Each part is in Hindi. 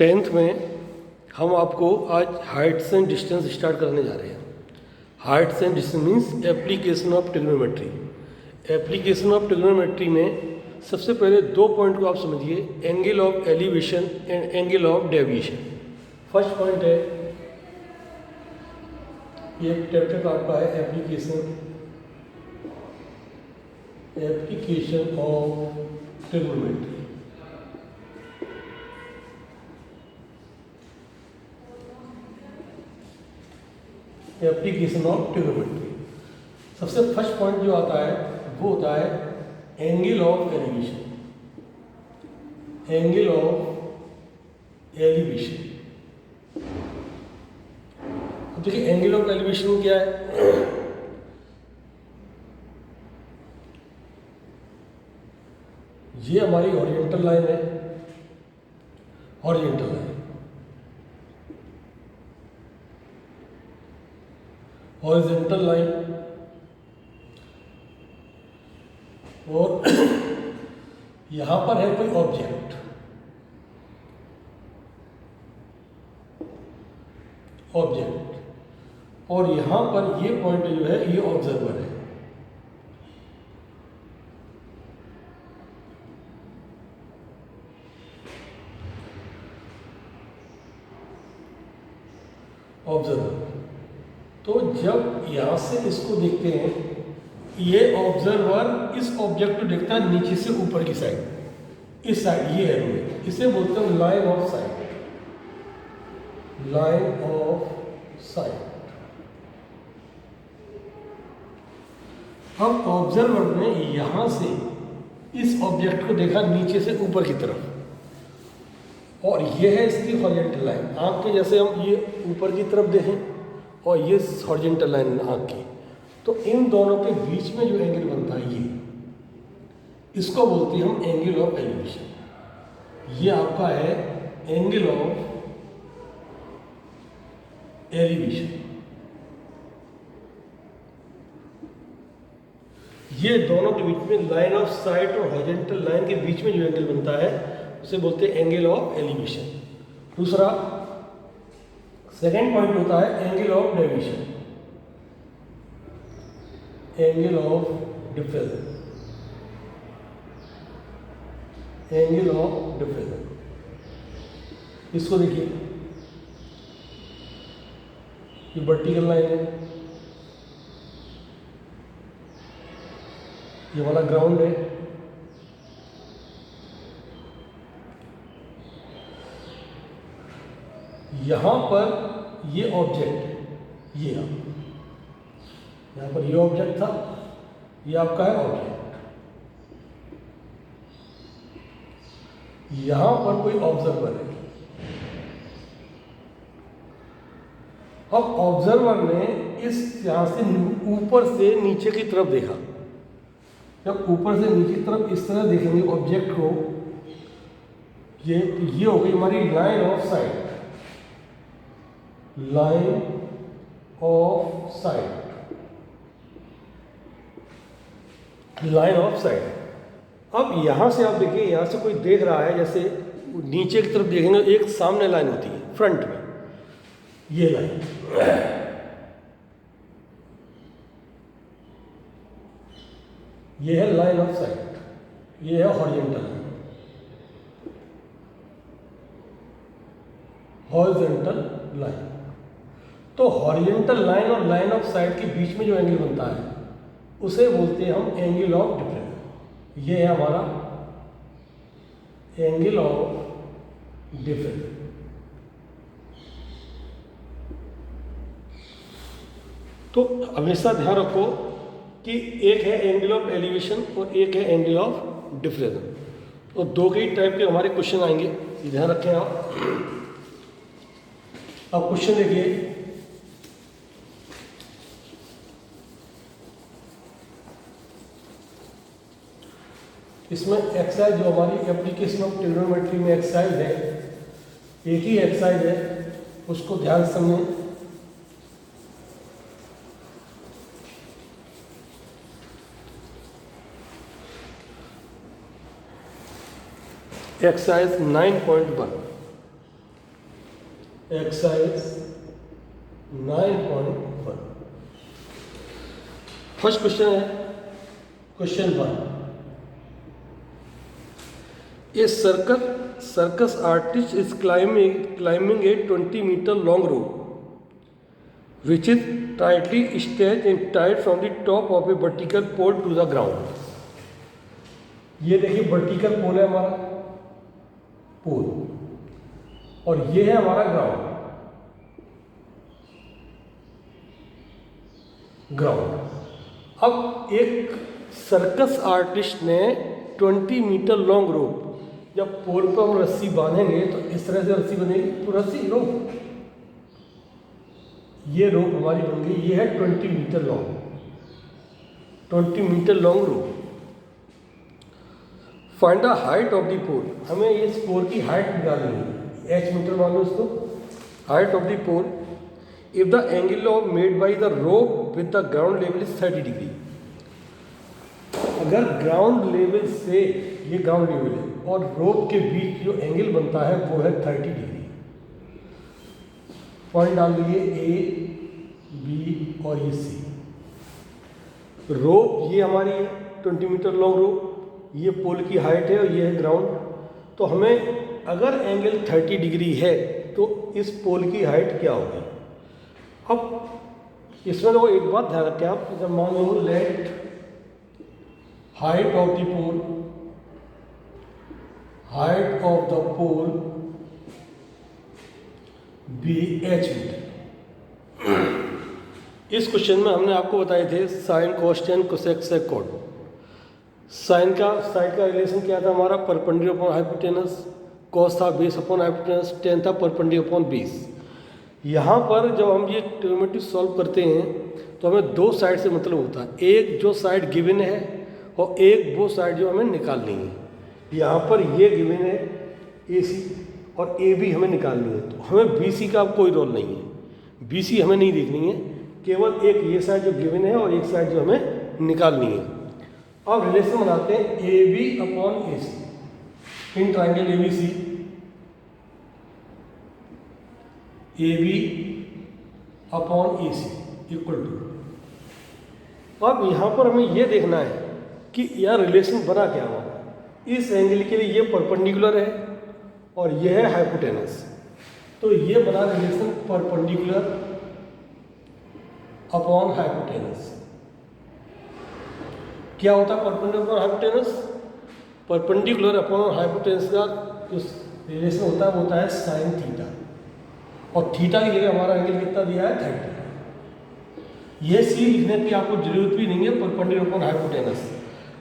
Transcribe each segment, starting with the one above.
टेंथ में हम आपको आज हाइट्स एंड डिस्टेंस स्टार्ट करने जा रहे हैं। Heights and distance means application of trigonometry. Application of trigonometry में सबसे पहले दो पॉइंट को आप समझिए, angle of elevation and angle of deviation. First point है, ये चैप्टर का आपका है application of trigonometry. Application of trigonometry. सबसे फर्स्ट पॉइंट जो आता है वो होता है angle of elevation. Angle of elevation, अब देखिए एंगल ऑफ एलिवेशन क्या है। ये हमारी हॉरिजॉन्टल लाइन है, हॉरिजॉन्टल लाइन, हॉरिजॉन्टल लाइन, और यहां पर है कोई ऑब्जेक्ट, और यहां पर ये पॉइंट जो है ये ऑब्जर्वर है। ऑब्जर्वर, तो जब यहां से इसको देखते हैं, ये ऑब्जर्वर इस ऑब्जेक्ट को देखता है नीचे से ऊपर की साइड, इस साइड, ये है, इसे बोलते हैं line of site. Line of site. अब ऑब्जर्वर ने यहां से इस ऑब्जेक्ट को देखा नीचे से ऊपर की तरफ, और ये है इसकी हॉरिजॉन्टल लाइन। आंख के जैसे हम ये ऊपर की तरफ देखें और ये हॉरिजॉन्टल लाइन आंख की, तो इन दोनों के बीच में जो एंगल बनता है ये, इसको बोलते हैं हम एंगल ऑफ एलिवेशन। ये आपका है एंगल ऑफ एलिवेशन। ये दोनों के बीच में लाइन ऑफ साइट और हॉरिजॉन्टल लाइन के बीच में जो एंगल बनता है उसे बोलते हैं एंगल ऑफ एलिवेशन। दूसरा सेकेंड पॉइंट होता है angle of deviation, angle of difference, angle of difference. इसको देखिए, ये वर्टिकल लाइन है, ये वाला ग्राउंड है, यहां पर ये ऑब्जेक्ट है, ये यहां पर ये ऑब्जेक्ट था, ये आपका है ऑब्जेक्ट, यहां पर कोई ऑब्जर्वर है। अब ऑब्जर्वर ने इस यहां से ऊपर से नीचे की तरफ देखा। जब ऊपर से नीचे की तरफ इस तरह देखेंगे ऑब्जेक्ट को, ये हो गई हमारी line of site, line of site, line of site. अब यहां से आप देखिए, यहां से कोई देख रहा है, जैसे नीचे की तरफ देखेंगे एक सामने लाइन होती है फ्रंट में, ये लाइन, ये है लाइन ऑफ साइट, ये है हॉरिजॉन्टल लाइन, हॉरिजॉन्टल लाइन। तो हॉरिजॉन्टल लाइन और लाइन ऑफ साइट के बीच में जो एंगल बनता है उसे बोलते हैं हम एंगल ऑफ डिफरेंस। ये है हमारा एंगल ऑफ डिफरेंस। तो हमेशा ध्यान रखो कि एक है एंगल ऑफ एलिवेशन और एक है एंगल ऑफ डिफरेंस, तो दो के ही टाइप के हमारे क्वेश्चन आएंगे, ये ध्यान रखें आप। अब क्वेश्चन देखिए, इसमें एक्सरसाइज जो हमारी एप्लीकेशन ऑफ ट्रिग्नोमेट्री में एक्सरसाइज है, एक ही एक्सरसाइज है, उसको ध्यान से समझें। Exercise 9.1 exercise 9.1। फर्स्ट क्वेश्चन है question 1। A circus artist is climbing a 20-meter long rope which is tightly stretched and tied from the top of a vertical pole to the ground। ये देखिए वर्टिकल पोल है हमारा पोल और ये है हमारा ग्राउंड। अब एक सर्कस आर्टिस्ट ने 20 मीटर लॉन्ग रोप, जब पोल पर हम रस्सी बांधेंगे तो इस तरह से रस्सी बनेगी, तो रस्सी रोप, ये रोप हमारी बन गई। ये है 20 metre long, 20 metre long rope. Find the height of the pole, हमें इस पोल की हाइट निकालनी है। h मीटर मान लो इसको। Height of the pole if the angle of made by the rope with the ground level is 30 degree. अगर ग्राउंड लेवल से, ये ग्राउंड लेवल है, और रोप के बीच जो एंगल बनता है वो है 30 डिग्री। पॉइंट डाल दीजिए ए, बी और ये सी। रोप ये हमारी 20 मीटर लॉन्ग रोप, ये पोल की हाइट है और ये है ग्राउंड। तो हमें अगर एंगल 30 डिग्री है तो इस पोल की हाइट क्या होगी। अब इसमें तो एक बात ध्यान रखें आप, जब मान लो let height of the pole, height of the pole be H metre. इस क्वेश्चन में हमने आपको बताए थे sine, cosec, cosec, sec cot. Sine का रिलेशन क्या था हमारा, परपेंडिकुलर अपॉन हाइपोटेनस। कॉस था बेस अपॉन हाइपोटेनस। टेन था परपेंडिकुलर अपॉन बेस। यहाँ पर जब हम ये ट्रिग्नोमेट्री सॉल्व करते हैं तो हमें दो साइड से मतलब होता है, एक जो साइड गिवन है और एक वो साइड जो हमें निकालनी है। यहाँ पर ये गिवन है ए सी और ए बी हमें निकालनी है, तो हमें बी सी का कोई रोल नहीं है, बी सी हमें नहीं देखनी है, केवल एक ये साइड जो गिवन है और एक साइड जो हमें निकालनी है। अब रिलेशन बनाते हैं A B upon A C in triangle A B C. A B upon A C equal to, अब यहाँ पर हमें यह देखना है कि यह रिलेशन बना क्या हुआ। इस एंगल के लिए ये परपेंडिकुलर है और यह है हाइपोटेनस, तो ये बना रिलेशन परपेंडिकुलर अपॉन हाइपोटेनस। क्या होता है perpendicular upon hypotenuse? Perpendicular upon hypotenuse का जो रिलेशन होता है वो होता है साइन थीटा, और थीटा की जगह हमारा एंगल कितना दिया है 30। ये सी लिखने की आपको जरूरत भी नहीं है, परपेंडिकुलर अपॉन हाइपोटेनस।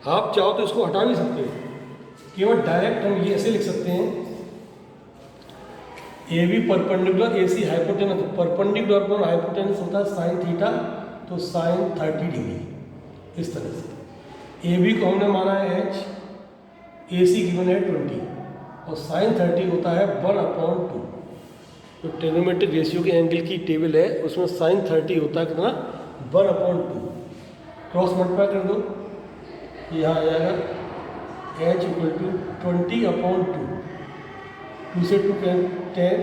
आप चाहो तो इसको हटा भी सकते हो, केवल डायरेक्ट हम ये ऐसे लिख सकते हैं A B perpendicular A C hypotenuse. Perpendicular upon hypotenuse होता है साइन थीटा, तो साइन 30 डिग्री इस तरह से। ए बी को हमने माना है एच, ए सी गिवन है 20 और साइन 30 होता है 1/2। जो ट्रिग्नोमेट्रिक रेशियो के एंगल की टेबल है उसमें साइन 30 होता है कितना, 1/2। क्रॉस मल्टीप्लाई कर दो, यहाँ आ जाएगा एच इक्वल टू 20/2, 2 से 2 10,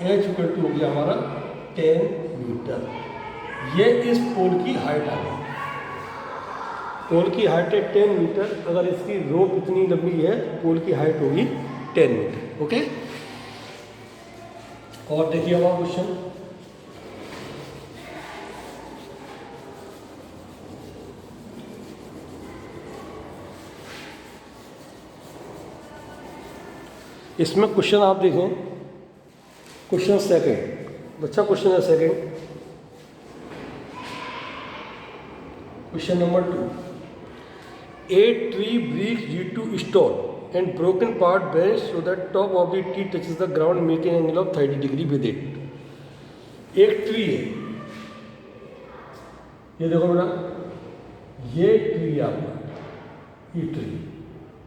एच इक्वल टू हो गया हमारा 10 मीटर। ये इस पोल की हाइट आ गई। पोल की हाइट है 10 मीटर, अगर इसकी रोप इतनी लंबी है, पोल की हाइट होगी 10 मीटर। ओके, और देखिए हमारा क्वेश्चन, इसमें क्वेश्चन आप देखें, क्वेश्चन सेकंड, अच्छा क्वेश्चन है second. Question number 2, A tree breaks due to storm and broken part bends so that top of the tree touches the ground making an angle of 30 degree with it। एक ट्री है, ये देखो बेटा, ये ट्री आपका, ये ट्री,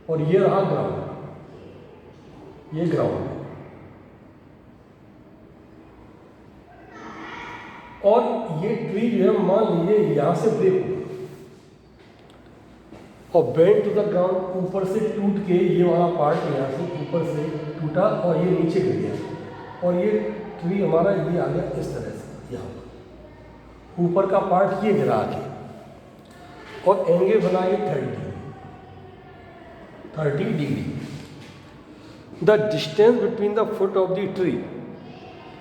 और ये रहा ग्राउंड, ये ग्राउंड है, और ये ट्री जो है मान लीजिए यहां से ब्रेक हुआ और बेंड टू द ग्राउंड, ऊपर से टूट के ये वाला पार्ट यहाँ से ऊपर से टूटा और ये नीचे गिर गया। और ये ट्री हमारा ये आ गया इस तरह से, यहाँ पर ऊपर का पार्ट ये गिरा के, और एंगल बना ये 30 degree. The distance between the foot of the tree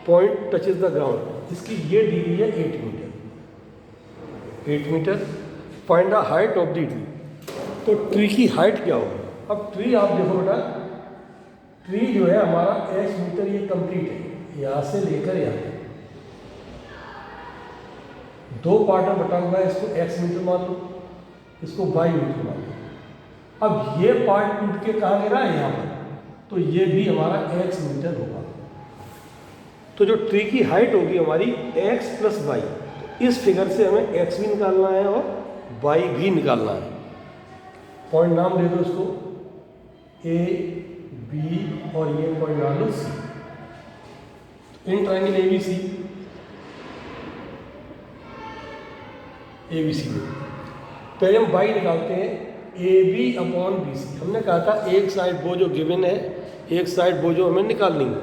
point touches the ground, इसकी ये डिग्री है 8 metre. 8 metre. Find the height of the tree, तो ट्री की हाइट क्या होगी? अब ट्री आप देखो बेटा, ट्री जो है हमारा x मीटर ये कंप्लीट है, यहाँ से लेकर यहाँ तक 2 पार्ट में बटा हुआ है। इसको x मीटर मान लो, इसको y मीटर मान लो। अब ये पार्ट टूट के कहाँ गिरा है? यहाँ पर, तो ये भी हमारा x मीटर होगा। तो जो ट्री की हाइट होगी हमारी x + y, तो इस फिगर से हमें x भी निकालना है और y भी निकालना है। पॉइंट नाम दे दो इसको A, B और ये पॉइंट डाल लो C। इन ट्रायंगल ABC में पहले हम y निकालते हैं, AB/BC। हमने कहा था एक साइड वो जो गिवन है, एक साइड वो जो हमें निकालनी है,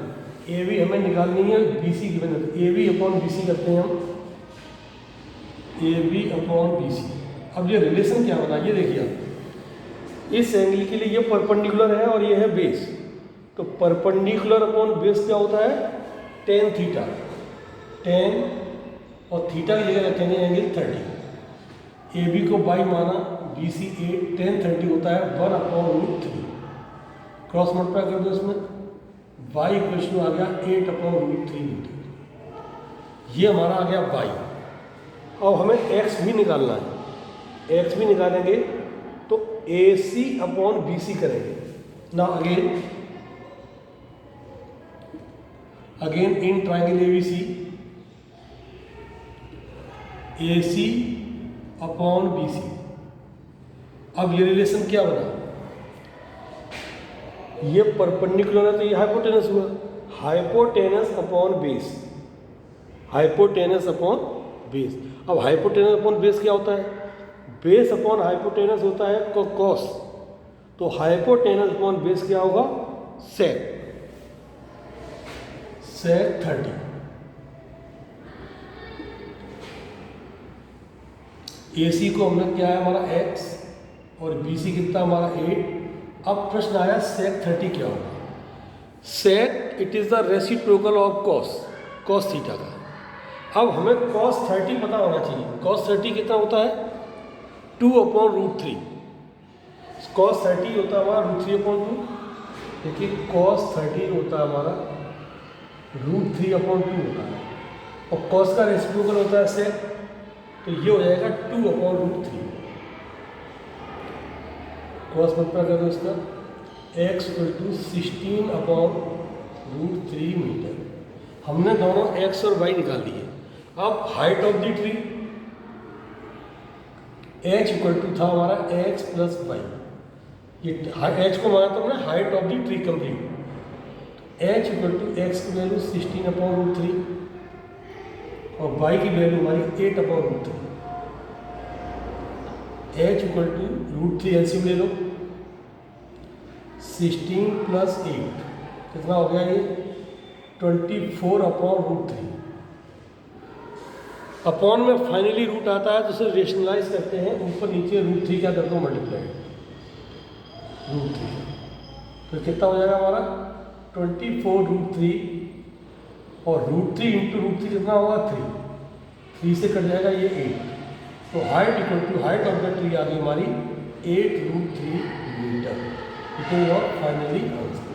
AB हमें निकालनी है, BC गिवन है, AB/BC करते हैं हम, AB/BC। अब ये रिलेशन क्या बना, ये देखिए आप, इस एंगल के लिए ये परपेंडिकुलर है और ये है बेस, तो परपेंडिकुलर अपॉन बेस क्या होता है? tan theta. tan और थीटा की जगह रखेंगे एंगल 30। AB को y माना, BC 8, tan 30 होता है 1/√3। क्रॉस मल्टीप्लाई कर दो इसमें, y इक्वेशन आ गया 8/√3 मीटर। ये हमारा आ गया y। अब हमें x भी निकालना है, x भी निकालेंगे तो AC/BC करेंगे ना। Again in triangle ABC, AC/BC। अब ये रिलेशन क्या बना? ये परपेंडिकुलर है तो ये हाइपोटेनस हुआ, hypotenuse upon base, hypotenuse upon base. अब हाइपोटेनस अपॉन बेस क्या होता है? बेस अपॉन हाइपोटेनस होता है कॉस, तो हाइपोटेनस अपॉन बेस क्या होगा? सेक 30। AC को हमने क्या है हमारा x और BC कितना हमारा 8। अब प्रश्न आया सेक 30 क्या होगा? Sec it is the reciprocal of cos theta का। अब हमें cos 30 पता होना चाहिए। cos 30 कितना होता है? 2/√3। cos 30 होता है हमारा √3/2। देखिए cos 30 होता है हमारा √3/2 होता है, और cos का रेसिप्रोकल होता है सेक, तो ये हो जाएगा 2/√3। cos मल्टीप्लाई कर दो इसका, x = 16/√3 मीटर। हमने दोनों x और y निकाल लिए। अब height of the tree, h = था हमारा x + y। ये h को माना तो हमने height of the tree complete. h = x की वैल्यू 16/√3 और y की वैल्यू हमारी 8/√3। h = √3 एलसीएम ले लो, 16 + 8 कितना हो गया? ये 24/√3। अपॉन में फाइनली रूट आता है तो उसे रेशनलाइज करते हैं, ऊपर नीचे √3 क्या कर दो मल्टीप्लाई, √3। तो कितना हो जाएगा हमारा? 24√3 और √3 × √3 कितना होगा? 3 से कट जाएगा ये 8। तो हाइट ऑफ द ट्री आ गई हमारी 8√3 मीटर। इट इज और फाइनली आंसर।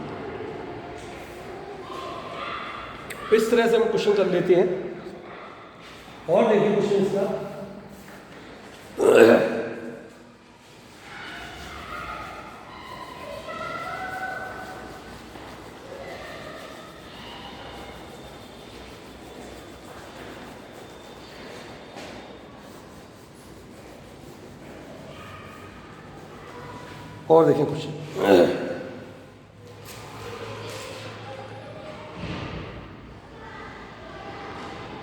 इस तरह से हम क्वेश्चन कर लेते हैं। और देखिए क्वेश्चन इसका, और देखें क्वेश्चन।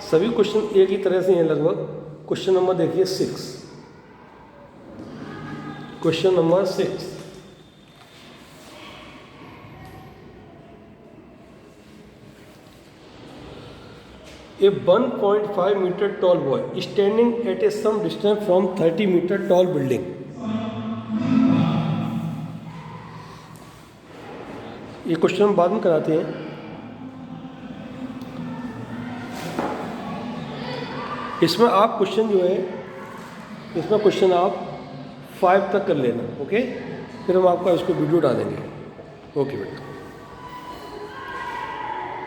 सभी क्वेश्चन एक ही तरह से हैं लगभग। क्वेश्चन नंबर देखिए 6। Question number 6, A 1.5 meter tall boy standing at a some distance from 30 meter tall building. ये क्वेश्चन हम बाद में कराते हैं। इसमें आप क्वेश्चन जो है, इसमें क्वेश्चन आप 5 तक कर लेना, ओके। फिर हम आपका इसको वीडियो डालेंगे, ओके बेटा।